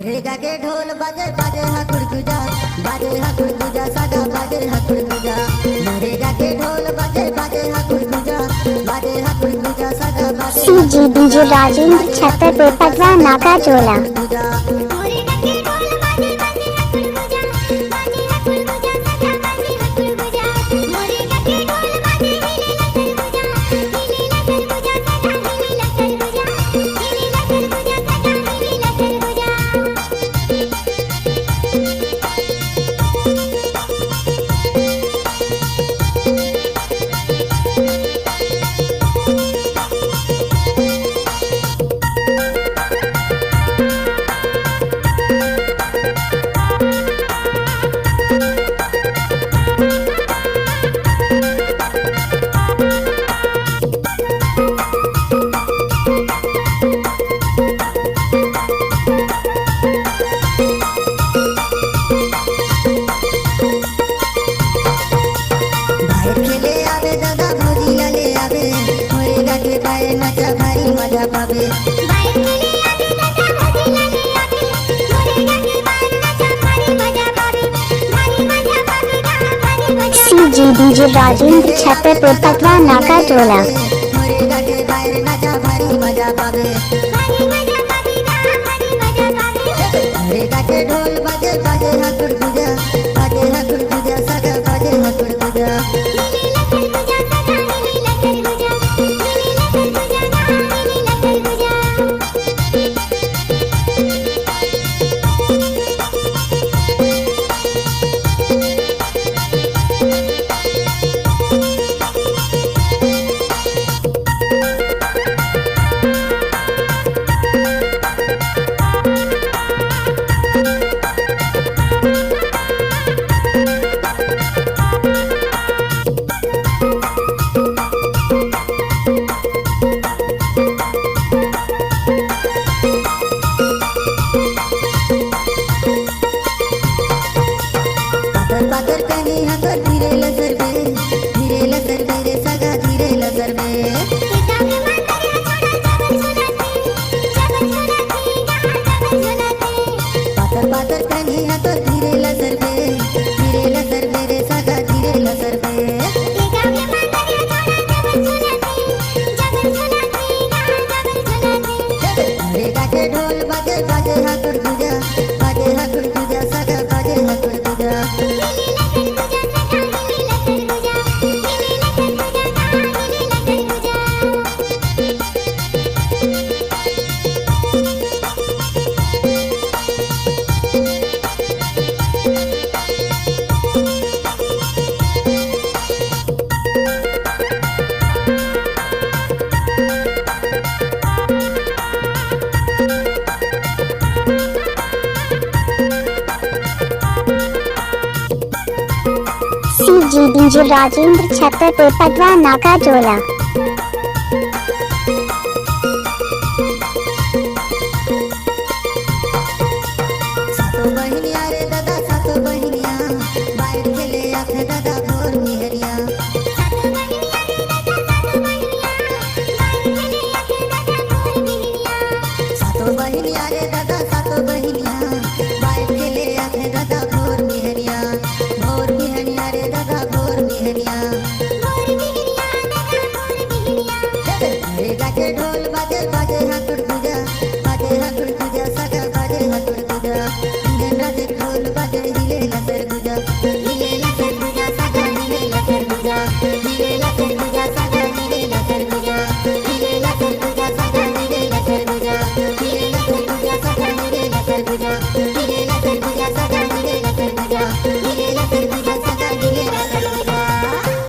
रेगा के ढोल बाजे बाजे हकुर गुजा, बाजे हकुर गुजा सगा बाजे हकुर गुजा। रेगा के ढोल बाजे बाजे हकुर गुजा, बाजे हकुर गुजा सगा बाजे। CG DJ राजेंद्र छतरपुर पटवा नाका चोला। CG DJ राजेंद्र छतरपुर पटवा नाका चोला। ढोल बाजे बाजे हकुर गुजा, बाजे हकुर गुजा सगा बाजे हकुर गुजा। बादल कहीं हकर धीरे लसर बे सगा धीरे लसर बे। बादल कहीं हकर धीरे लसर बे रे सगा धीरे लसर बे। रेगा के ढोल बाजे बाजे हकुर गुजा, बाजे हकुर गुजा सगा बाजे हकुर गुजा। CG DJ राजेंद्र छतरपुर पटवा नाका चोला। सातों बहनिया